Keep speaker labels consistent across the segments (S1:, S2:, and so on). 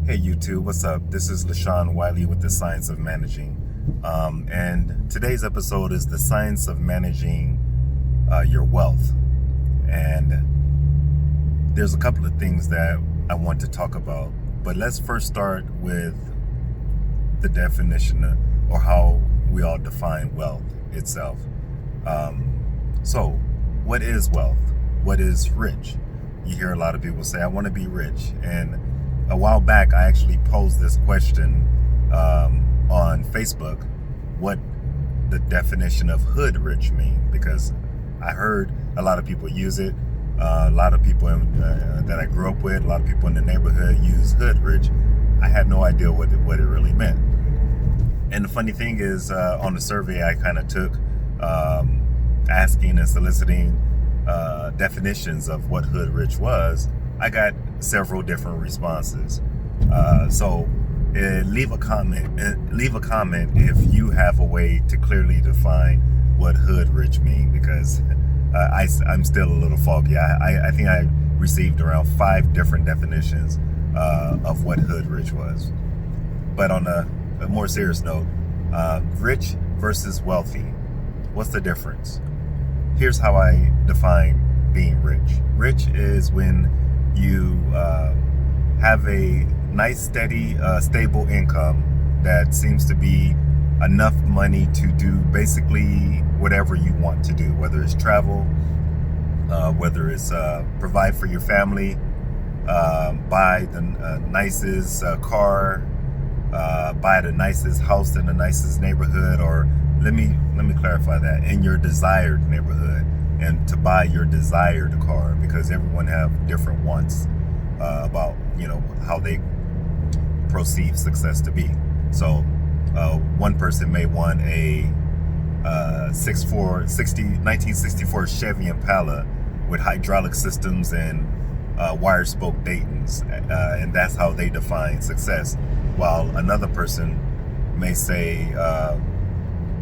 S1: Hey YouTube, what's up? This is LaShawn Wiley with the Science of Managing. And today's episode is the science of managing your wealth. And there's a couple of things that I want to talk about. But let's first start with the definition or how we all define wealth itself. So, what is wealth? What is rich? You hear a lot of people say, I want to be rich. And a while back, I actually posed this question on Facebook, what the definition of hood rich mean, because I heard a lot of people use it. A lot of people that I grew up with, a lot of people in the neighborhood use hood rich. I had no idea what it really meant. And the funny thing is, on the survey I kind of took, asking and soliciting definitions of what hood rich was, I got several different responses. So leave a comment if you have a way to clearly define what hood rich mean, because I'm still a little foggy. I think I received around 5 different definitions of what hood rich was. But on a more serious note, rich versus wealthy, what's the difference? Here's how I define being rich. Rich is when you have a nice, steady, stable income that seems to be enough money to do basically whatever you want to do, whether it's travel, whether it's provide for your family, buy the nicest car, buy the nicest house in the nicest neighborhood, or let me clarify that, in your desired neighborhood, and to buy your desired car, because everyone have different wants about how they perceive success to be. So one person may want a 1964 Chevy Impala with hydraulic systems and wire spoke Daytons, and that's how they define success, while another person may say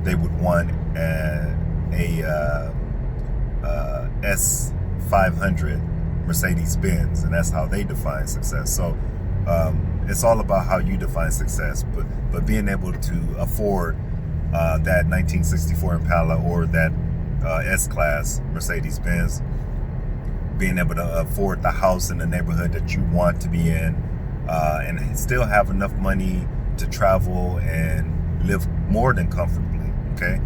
S1: they would want a S500 Mercedes-Benz, and that's how they define success. So it's all about how you define success, but being able to afford that 1964 Impala or that S-Class Mercedes-Benz, being able to afford the house in the neighborhood that you want to be in, and still have enough money to travel and live more than comfortably, okay?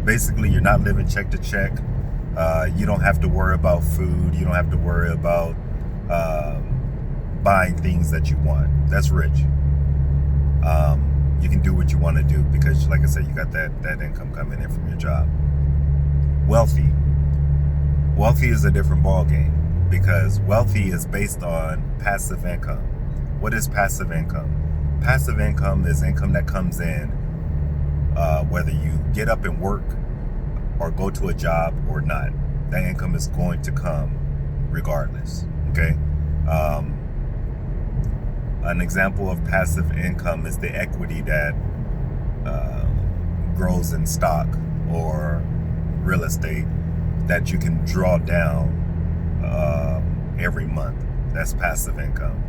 S1: Basically, you're not living check to check. You don't have to worry about food. You don't have to worry about buying things that you want. That's rich. You can do what you want to do because, like I said, you got that income coming in from your job. Wealthy is a different ball game, because wealthy is based on passive income. What is passive income? Passive income is income that comes in whether you get up and work or go to a job or not. That income is going to come regardless, okay? An example of passive income is the equity that grows in stock or real estate that you can draw down every month. That's passive income.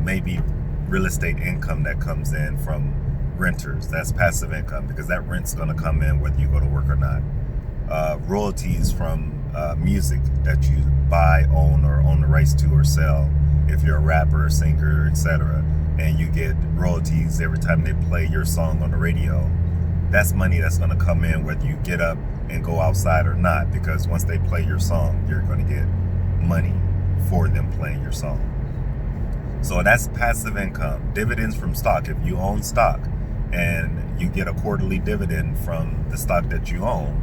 S1: Maybe real estate income that comes in from renters. That's passive income, because that rent's going to come in whether you go to work or not. Royalties from music that you buy, own, or own the rights to or sell. If you're a rapper, singer, etc., and you get royalties every time they play your song on the radio, that's money that's going to come in whether you get up and go outside or not, because once they play your song, you're going to get money for them playing your song. So that's passive income. Dividends from stock. If you own stock and you get a quarterly dividend from the stock that you own,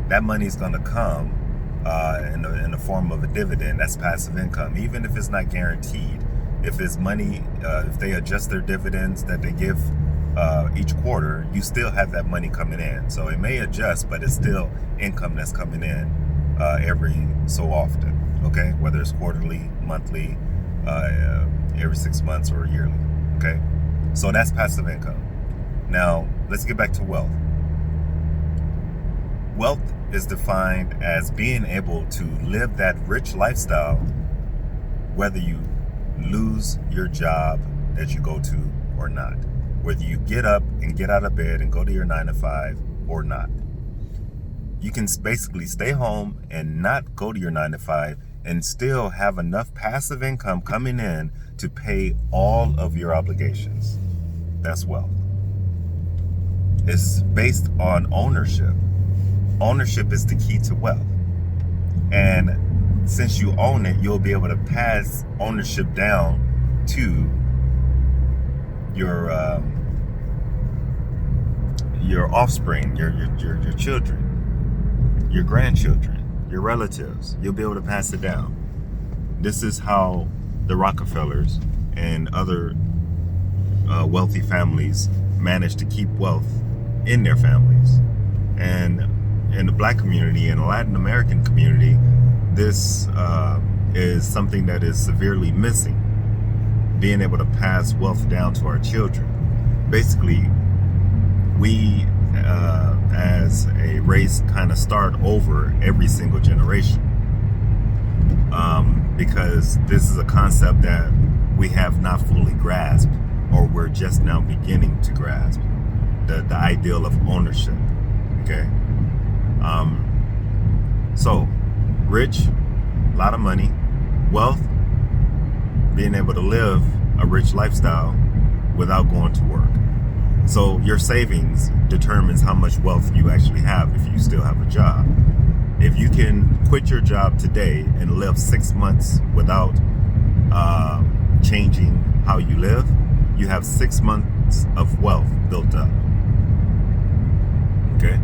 S1: that money is going to come in the form of a dividend. That's passive income, even if it's not guaranteed. If it's money, if they adjust their dividends that they give each quarter, you still have that money coming in. So it may adjust, but it's still income that's coming in every so often, okay? Whether it's quarterly, monthly, every 6 months, or yearly, okay? So that's passive income. Now, let's get back to wealth. Wealth is defined as being able to live that rich lifestyle whether you lose your job that you go to or not. Whether you get up and get out of bed and go to your 9 to 5 or not. You can basically stay home and not go to your 9 to 5 and still have enough passive income coming in to pay all of your obligations. That's wealth. It's based on ownership. Ownership is the key to wealth. And since you own it, you'll be able to pass ownership down to your offspring, your children, your grandchildren, your relatives. You'll be able to pass it down. This is how the Rockefellers and other wealthy families manage to keep wealth in their families. And in the Black community and the Latin American community, this is something that is severely missing. Being able to pass wealth down to our children. Basically, we as a race kind of start over every single generation, because this is a concept that we have not fully grasped, or we're just now beginning to grasp the ideal of ownership. Okay, so rich, a lot of money, wealth, being able to live a rich lifestyle without going to work. So your savings determines how much wealth you actually have if you still have a job. If you can quit your job today and live 6 months without changing how you live, you have 6 months of wealth built up. Okay?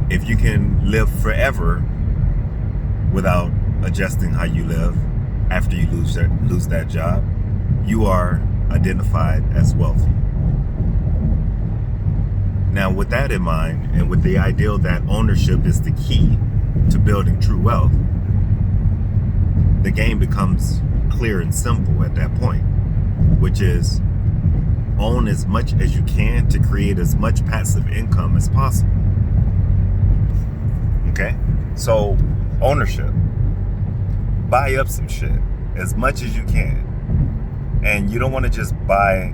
S1: If you can live forever without adjusting how you live after you lose that job, you are identified as wealthy. Now, with that in mind, and with the ideal that ownership is the key to building true wealth, the game becomes clear and simple at that point, which is own as much as you can to create as much passive income as possible. Okay? So, ownership. Buy up some shit as much as you can. And you don't want to just buy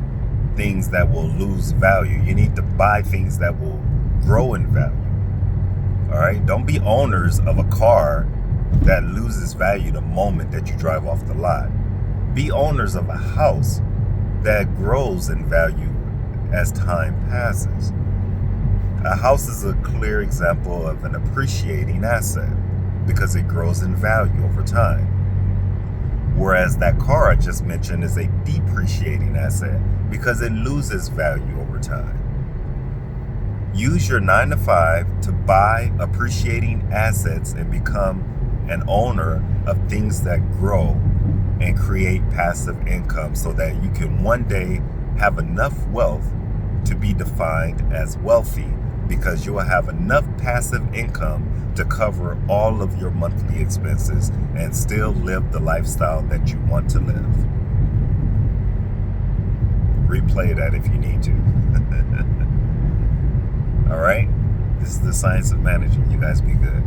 S1: things that will lose value. You need to buy things that will grow in value. All right? Don't be owners of a car that loses value the moment that you drive off the lot. Be owners of a house that grows in value as time passes. A house is a clear example of an appreciating asset because it grows in value over time. Whereas that car I just mentioned is a depreciating asset because it loses value over time. Use your 9 to 5 to buy appreciating assets and become an owner of things that grow and create passive income so that you can one day have enough wealth to be defined as wealthy, because you will have enough passive income to cover all of your monthly expenses and still live the lifestyle that you want to live. Replay that if you need to. All right? This is the science of managing. You guys be good.